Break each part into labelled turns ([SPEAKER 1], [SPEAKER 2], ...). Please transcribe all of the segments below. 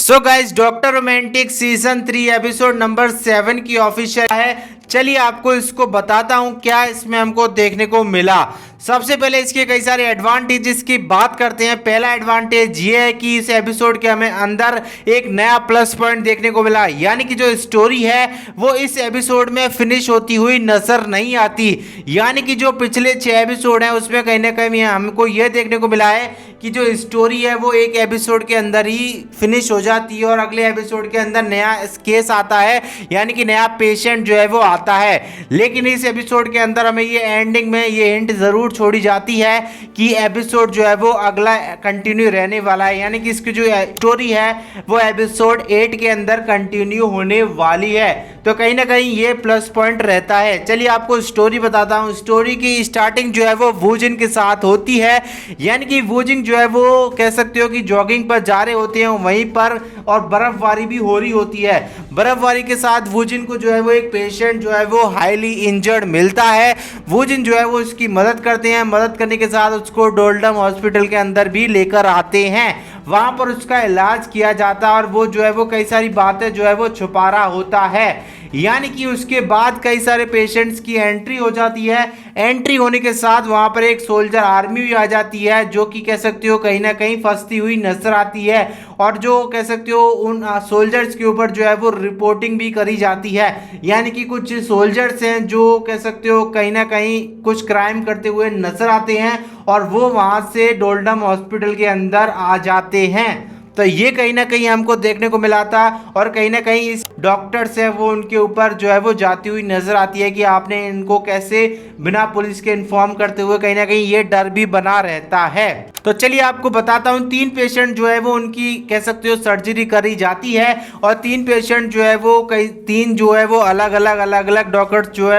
[SPEAKER 1] So guys, doctor romantic season 3 episode number 7 की official है। चलिए आपको इसको बताता हूँ क्या इसमें हमको देखने को मिला। सबसे पहले इसके कई सारे एडवांटेजेस की बात करते हैं। पहला एडवांटेज ये है कि इस एपिसोड के हमें अंदर एक नया प्लस पॉइंट देखने को मिला, यानी कि जो स्टोरी है वो इस एपिसोड में फिनिश होती हुई नजर नहीं आती। यानी कि जो पिछले 6 एपिसोड हैं उसमें कहीं ना कहीं हमको ये देखने को मिला है कि जो स्टोरी है वो एक एपिसोड के अंदर ही फिनिश हो जाती है और अगले एपिसोड के अंदर नया केस आता है, यानी कि नया पेशेंट जो है वो आता है। लेकिन इस एपिसोड के अंदर हमें ये एंडिंग में ये हिंट जरूर छोड़ी जाती है कि एपिसोड जो है वो अगला कंटिन्यू रहने वाला है, यानी कि इसकी जो स्टोरी है वो एपिसोड 8 के अंदर कंटिन्यू होने वाली है। तो कहीं ना कहीं ये प्लस पॉइंट रहता है। चलिए आपको स्टोरी बताता हूँ। स्टोरी की स्टार्टिंग जो है वो वूजिन के साथ होती है, यानी कि वूजिन जो है वो कह सकते हो कि जॉगिंग पर जा रहे होते हैं वहीं पर, और बर्फबारी भी हो रही होती है। बर्फबारी के साथ वूजिन को जो है वो एक पेशेंट जो है वो हाईली इंजर्ड मिलता है। वूजिन जो है वो उसकी मदद करते हैं। मदद करने के साथ उसको डोल्डम हॉस्पिटल के अंदर भी लेकर आते हैं। वहां पर उसका इलाज किया जाता है और वो जो है वो कई सारी बातें जो है वो छुपा रहा होता है, यानी कि उसके बाद कई सारे पेशेंट्स की एंट्री हो जाती है। एंट्री होने के साथ वहां पर एक सोल्जर आर्मी भी आ जाती है जो कि कह सकते हो कहीं ना कहीं फंसती हुई नजर आती है, और जो कह सकते हो उन सोल्जर्स के ऊपर जो है वो रिपोर्टिंग भी करी जाती है। यानी कि कुछ सोल्जर्स हैं जो कह सकते हो कहीं ना कहीं कुछ क्राइम करते हुए नजर आते हैं और वो वहां से डोल्डम हॉस्पिटल के अंदर आ जाते हैं। तो ये कहीं ना कहीं हमको देखने को मिला था, और कहीं ना कहीं इस डॉक्टर्स है वो उनके ऊपर जो है वो जाती हुई नजर आती है कि आपने इनको कैसे बिना पुलिस के इन्फॉर्म करते हुए, कहीं ना कहीं ये डर भी बना रहता है। तो चलिए आपको बताता हूँ। 3 पेशेंट जो है वो उनकी कह सकते हो सर्जरी करी जाती है, और 3 पेशेंट जो है वो कई 3 जो है वो अलग अलग डॉक्टर्स जो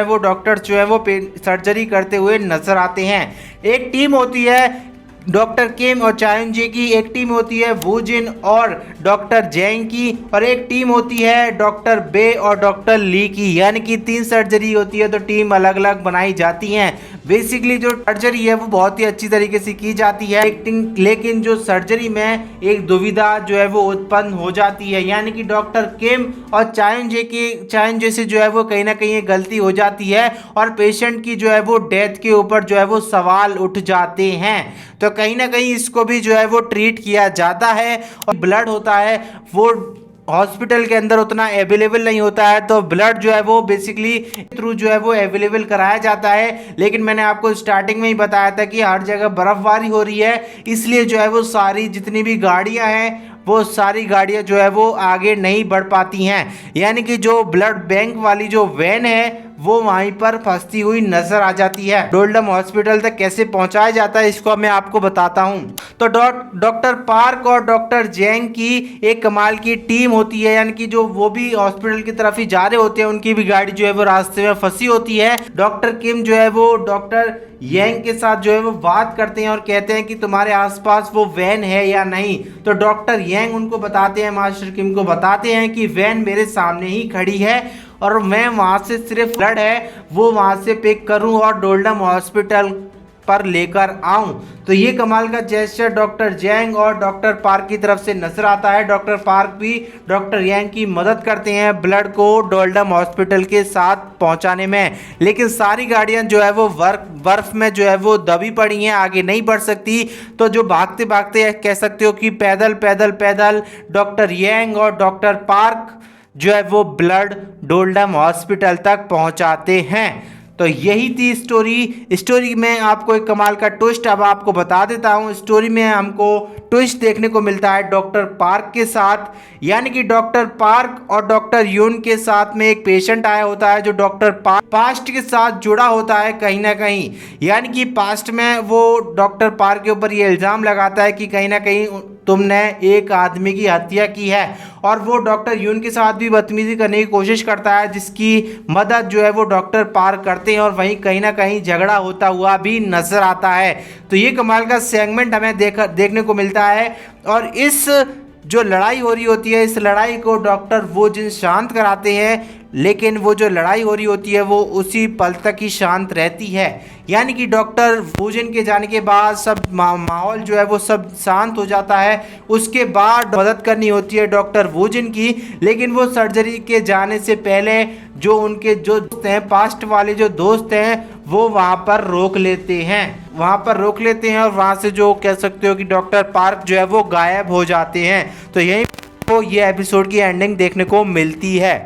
[SPEAKER 1] है वो सर्जरी करते हुए नजर आते हैं। एक टीम होती है डॉक्टर किम और चायुंजे की, एक टीम होती है वूजिन और डॉक्टर जैंग की, और एक टीम होती है डॉक्टर बे और डॉक्टर ली की। यानी कि 3 सर्जरी होती है तो टीम अलग अलग बनाई जाती हैं। बेसिकली जो सर्जरी है वो बहुत ही अच्छी तरीके से की जाती है, लेकिन जो सर्जरी में एक दुविधा जो है वो उत्पन्न हो जाती है, यानी कि डॉक्टर किम और चायुंजे से जो है वो कहीं ना कहीं गलती हो जाती है और पेशेंट की जो है वो डेथ के ऊपर जो है वो सवाल उठ जाते हैं। तो कहीं ना कहीं इसको भी जो है वो ट्रीट किया जाता है, और ब्लड होता है वो हॉस्पिटल के अंदर उतना अवेलेबल नहीं होता है, तो ब्लड जो है वो बेसिकली थ्रू जो है वो अवेलेबल कराया जाता है। लेकिन मैंने आपको स्टार्टिंग में ही बताया था कि हर जगह बर्फबारी हो रही है, इसलिए जो है वो सारी जितनी भी गाड़ियां हैं वो सारी गाड़ियां जो है वो आगे नहीं बढ़ पाती हैं, यानी कि जो ब्लड बैंक वाली जो वैन है वो वहीं पर फंसती हुई नजर आ जाती है। डोल्डम हॉस्पिटल तक कैसे पहुंचाया जाता है इसको मैं आपको बताता हूं। तो डॉक्टर पार्क और डॉक्टर जैंग की एक कमाल की टीम होती है, यानी कि जो वो भी हॉस्पिटल की तरफ ही जा रहे होते हैं, उनकी भी गाड़ी जो है वो रास्ते में फंसी होती है। डॉक्टर किम जो है वो डॉक्टर यंग के साथ जो है वो बात करते हैं और कहते हैं कि तुम्हारे आसपास वो वैन है या नहीं। तो डॉक्टर यंग उनको बताते हैं, मास्टर किम को बताते हैं कि वैन मेरे सामने ही खड़ी है और मैं वहां से सिर्फ ब्लड है वो वहां से पिक करूं और डोल्डम हॉस्पिटल पर लेकर आऊं। तो ये कमाल का जेस्चर डॉक्टर जैंग और डॉक्टर पार्क की तरफ से नजर आता है। डॉक्टर पार्क भी डॉक्टर यंग की मदद करते हैं ब्लड को डोल्डम हॉस्पिटल के साथ पहुंचाने में, लेकिन सारी गाड़ियां जो है वो बर्फ में जो है वो दबी पड़ी हैं, आगे नहीं बढ़ सकती। तो जो भागते भागते कह सकते हो कि पैदल डॉक्टर यंग और डॉक्टर पार्क जो है वो ब्लड डोल्डम हॉस्पिटल तक पहुंचाते हैं। तो यही थी स्टोरी में आपको एक कमाल का ट्विस्ट अब आपको बता देता हूँ। स्टोरी में हमको ट्विस्ट देखने को मिलता है डॉक्टर पार्क के साथ, यानी कि डॉक्टर पार्क और डॉक्टर यून के साथ में एक पेशेंट आया होता है जो डॉक्टर पास्ट के साथ जुड़ा होता है कहीं ना कहीं। यानी कि पास्ट में वो डॉक्टर पार्क के ऊपर ये इल्ज़ाम लगाता है कि कहीं ना कहीं तुमने एक आदमी की हत्या की है, और वो डॉक्टर यून के साथ भी बदतमीजी करने की कोशिश करता है, जिसकी मदद जो है वो डॉक्टर पार्क करते हैं और वहीं कहीं ना कहीं झगड़ा होता हुआ भी नजर आता है। तो ये कमाल का सेगमेंट हमें देखने को मिलता है, और इस जो लड़ाई हो रही होती है इस लड़ाई को डॉक्टर वो जिन शांत कराते हैं, लेकिन वो जो लड़ाई हो रही होती है वो उसी पल तक ही शांत रहती है। यानी कि डॉक्टर वूजिन के जाने के बाद सब माहौल जो है वो सब शांत हो जाता है। उसके बाद मदद करनी होती है डॉक्टर वूजिन की, लेकिन वो सर्जरी के जाने से पहले जो उनके जो दोस्त हैं, पास्ट वाले जो दोस्त हैं, वो वहाँ पर रोक लेते हैं और वहाँ से जो कह सकते हो कि डॉक्टर पार्क जो है वो गायब हो जाते हैं। तो यही को ये एपिसोड की एंडिंग देखने को मिलती है।